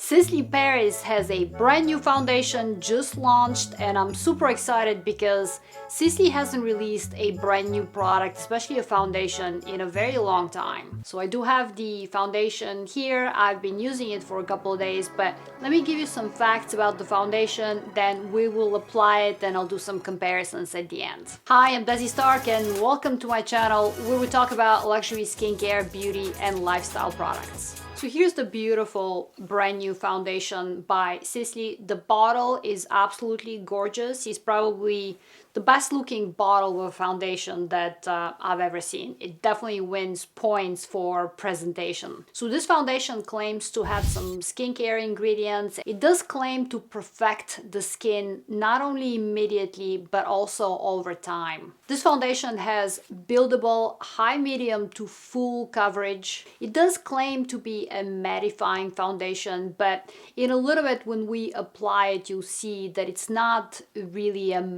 Sisley Paris has a brand new foundation just launched, and I'm super excited because Sisley hasn't released a brand new product, especially a foundation, in a very long time. So I do have the foundation here. I've been using it for a couple of days, but let me give you some facts about the foundation, then we will apply it and I'll do some comparisons at the end. Hi, I'm Desi Stark and welcome to my channel where we talk about luxury skincare, beauty and lifestyle products. So here's the beautiful brand new foundation by Sisley. The bottle is absolutely gorgeous. It's probably the best looking bottle of a foundation that I've ever seen. It definitely wins points for presentation. So this foundation claims to have some skincare ingredients. It does claim to perfect the skin not only immediately but also over time. This foundation has buildable high, medium to full coverage. It does claim to be a mattifying foundation, but in a little bit when we apply it you'll see that it's not really a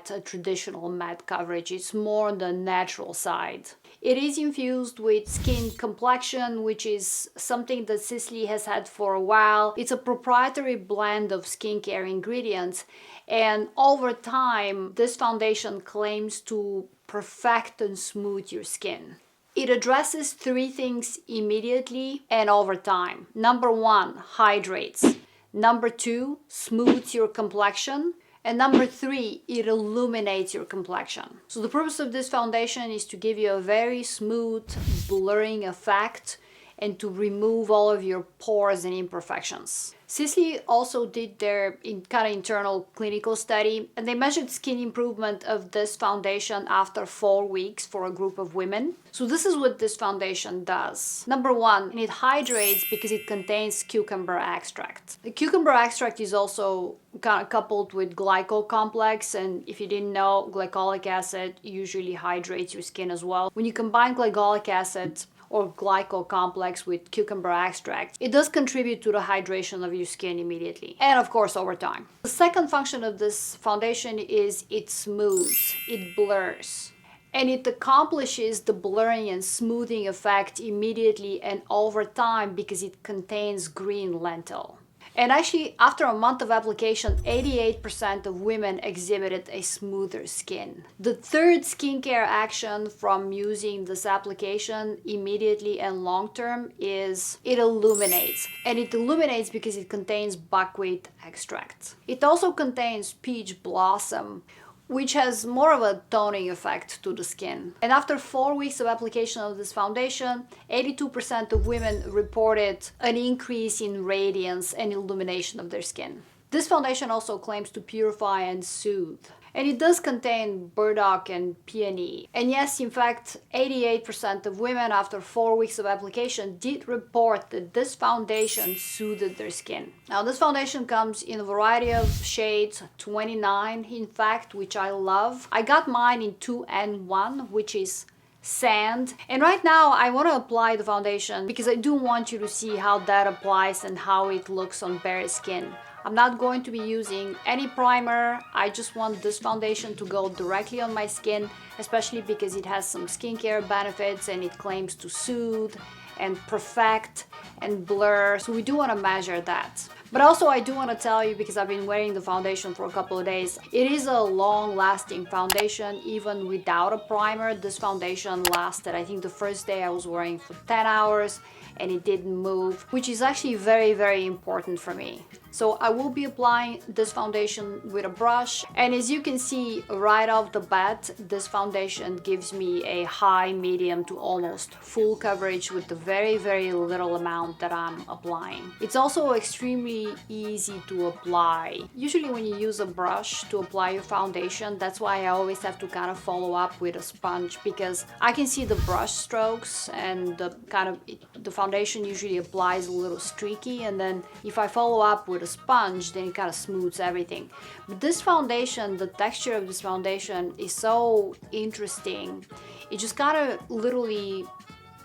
a traditional matte coverage. It's more on the natural side. It is infused with skin complexion, which is something that Sisley has had for a while. It's a proprietary blend of skincare ingredients, and over time this foundation claims to perfect and smooth your skin. It addresses three things immediately and over time. Number one, hydrates. Number two, smooths your complexion. And number three, it illuminates your complexion. So the purpose of this foundation is to give you a very smooth blurring effect and to remove all of your pores and imperfections. Sisley also did their internal clinical study, and they measured skin improvement of this foundation after 4 weeks for a group of women. So this is what this foundation does. Number one, it hydrates because it contains cucumber extract. The cucumber extract is also coupled with glycol complex, and if you didn't know, glycolic acid usually hydrates your skin as well. When you combine glycolic acid or glycol complex with cucumber extract, it does contribute to the hydration of your skin immediately and of course over time. The second function of this foundation is it smooths, it blurs. And it accomplishes the blurring and smoothing effect immediately and over time because it contains green lentil. And actually, after a month of application, 88% of women exhibited a smoother skin. The third skincare action from using this application immediately and long term is it illuminates. And it illuminates because it contains buckwheat extract. It also contains peach blossom, which has more of a toning effect to the skin. And after 4 weeks of application of this foundation, 82% of women reported an increase in radiance and illumination of their skin. This foundation also claims to purify and soothe. And it does contain burdock and peony. And yes, in fact, 88% of women after 4 weeks of application did report that this foundation soothed their skin. Now, this foundation comes in a variety of shades, 29 in fact, which I love. I got mine in 2N1, which is sand. And right now I want to apply the foundation because I do want you to see how that applies and how it looks on bare skin. I'm not going to be using any primer. I just want this foundation to go directly on my skin, especially because it has some skincare benefits and it claims to soothe and perfect and blur. So we do want to measure that. But also I do want to tell you, because I've been wearing the foundation for a couple of days, it is a long-lasting foundation. Even without a primer, this foundation lasted, I think the first day I was wearing for 10 hours and it didn't move, which is actually very, very important for me. So I will be applying this foundation with a brush, and as you can see right off the bat, this foundation gives me a high, medium to almost full coverage with the very, very little amount that I'm applying. It's also extremely easy to apply. Usually when you use a brush to apply your foundation, that's why I always have to kind of follow up with a sponge, because I can see the brush strokes and the foundation usually applies a little streaky, and then if I follow up with a sponge, then it kind of smooths everything. But this foundation, the texture of this foundation is so interesting. It just kind of literally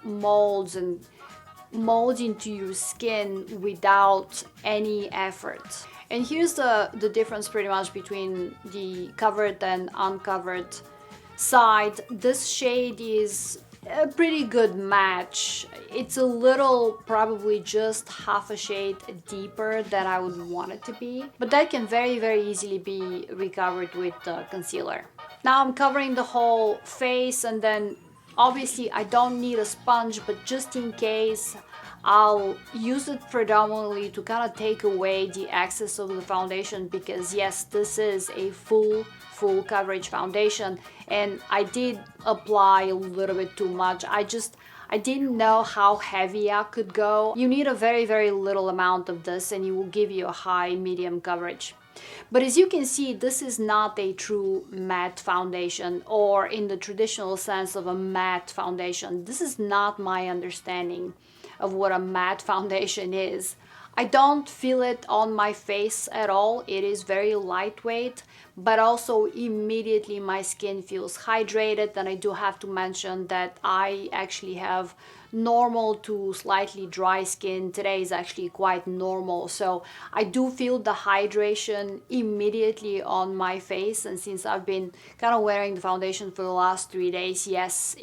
molds into your skin without any effort. And here's the difference pretty much between the covered and uncovered side. This shade is a pretty good match. It's a little, probably just half a shade deeper than I would want it to be, but that can very easily be recovered with concealer. Now I'm covering the whole face, and then obviously I don't need a sponge, but just in case, I'll use it predominantly to kind of take away the excess of the foundation, because yes, this is a full coverage foundation, and I did apply a little bit too much. I didn't know how heavy I could go. You need a very little amount of this and it will give you a high medium coverage. But as you can see, this is not a true matte foundation, or in the traditional sense of a matte foundation. This is not my understanding of what a matte foundation is. I don't feel it on my face at all. It is very lightweight, but also immediately my skin feels hydrated. And I do have to mention that I actually have normal to slightly dry skin. Today is actually quite normal, so I do feel the hydration immediately on my face. And since I've been kind of wearing the foundation for the last 3 days, yes,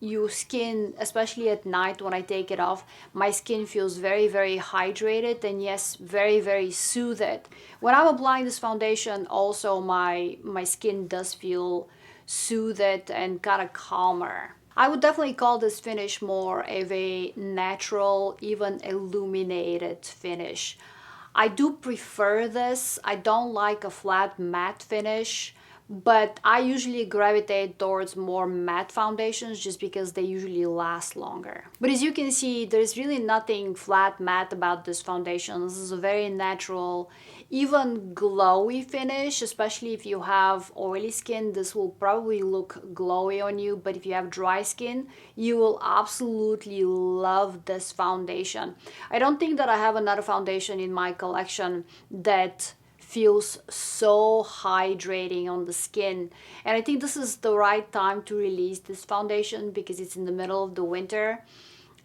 your skin, especially at night when I take it off, my skin feels very hydrated, and yes, very soothed. When I'm applying this foundation, also my skin does feel soothed and kind of calmer. I would definitely call this finish more of a natural, even illuminated finish. I do prefer this. I don't like a flat matte finish, but I usually gravitate towards more matte foundations just because they usually last longer. But as you can see, there's really nothing flat matte about this foundation. This is a very natural, even glowy finish. Especially if you have oily skin, this will probably look glowy on you, but if you have dry skin, you will absolutely love this foundation. I don't think that I have another foundation in my collection that feels so hydrating on the skin, and I think this is the right time to release this foundation because it's in the middle of the winter,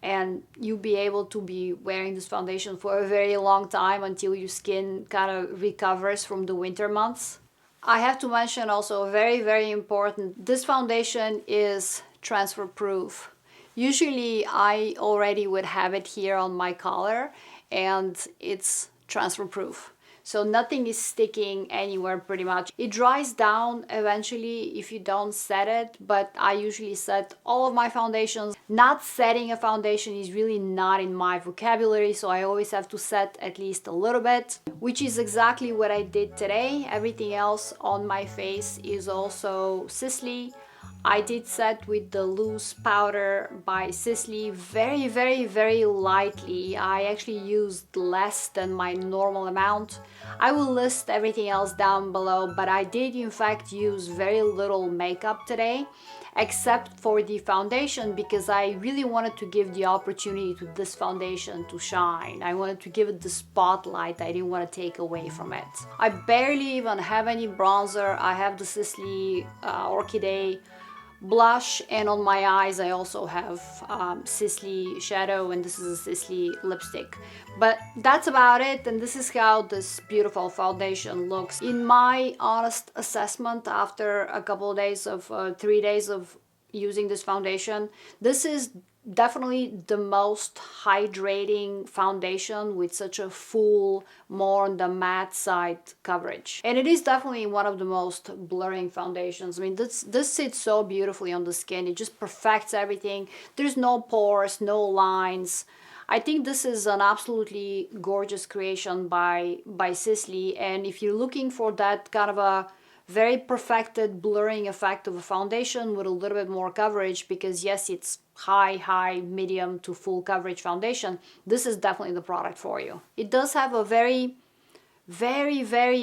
and you'll be able to be wearing this foundation for a very long time until your skin kind of recovers from the winter months. I have to mention also, very important, this foundation is transfer proof. Usually I already would have it here on my collar, and it's transfer proof. So nothing is sticking anywhere pretty much. It dries down eventually if you don't set it, but I usually set all of my foundations. Not setting a foundation is really not in my vocabulary, so I always have to set at least a little bit, which is exactly what I did today. Everything else on my face is also Sisley. I did set with the loose powder by Sisley, very lightly. I actually used less than my normal amount. I will list everything else down below, but I did in fact use very little makeup today, except for the foundation, because I really wanted to give the opportunity to this foundation to shine. I wanted to give it the spotlight. I didn't want to take away from it. I barely even have any bronzer. I have the Sisley Orchidee blush, and on my eyes I also have Sisley shadow, and this is a Sisley lipstick. But that's about it, and this is how this beautiful foundation looks. In my honest assessment, after a couple of days of 3 days of using this foundation, this is definitely the most hydrating foundation with such a full, more on the matte side coverage. And it is definitely one of the most blurring foundations. I mean, this sits so beautifully on the skin. It just perfects everything. There's no pores, no lines. I think this is an absolutely gorgeous creation by Sisley. And if you're looking for that kind of a very perfected blurring effect of a foundation with a little bit more coverage, because yes, it's high, medium to full coverage foundation, this is definitely the product for you. It does have a very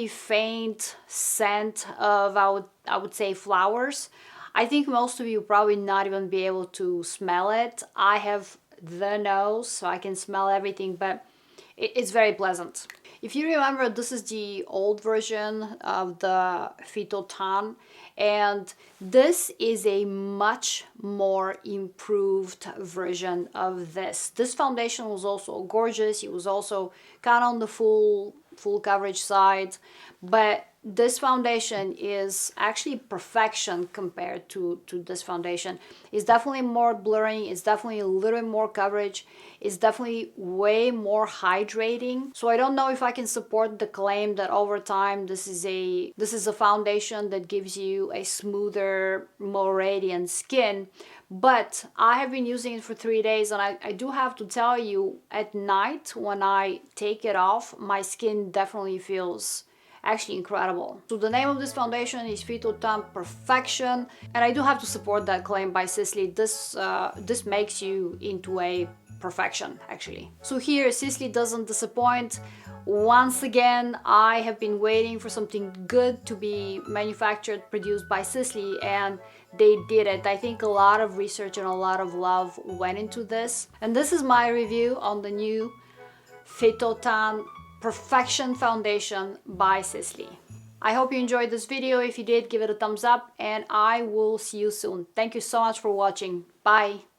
faint scent of, I would say, flowers. I think most of you probably not even be able to smell it. I have the nose, so I can smell everything, but it's very pleasant. If you remember, this is the old version of the Phyto-Teint, and this is a much more improved version of this. This foundation was also gorgeous. It was also kind of on the full full coverage side, but this foundation is actually perfection compared to this foundation. It's definitely more blurring, it's definitely a little bit more coverage, it's definitely way more hydrating. So I don't know if I can support the claim that over time this is a foundation that gives you a smoother, more radiant skin. But I have been using it for 3 days, and I do have to tell you, at night when I take it off, my skin definitely feels actually incredible. So the name of this foundation is Phyto-Teint Perfection, and I do have to support that claim by Sisley. This makes you into a perfection, actually. So here, Sisley doesn't disappoint. Once again, I have been waiting for something good to be manufactured, produced by Sisley, and they did it. I think a lot of research and a lot of love went into this. And this is my review on the new Phyto-Teint Perfection Foundation by Sisley. I hope you enjoyed this video. If you did, give it a thumbs up, and I will see you soon. Thank you so much for watching. Bye!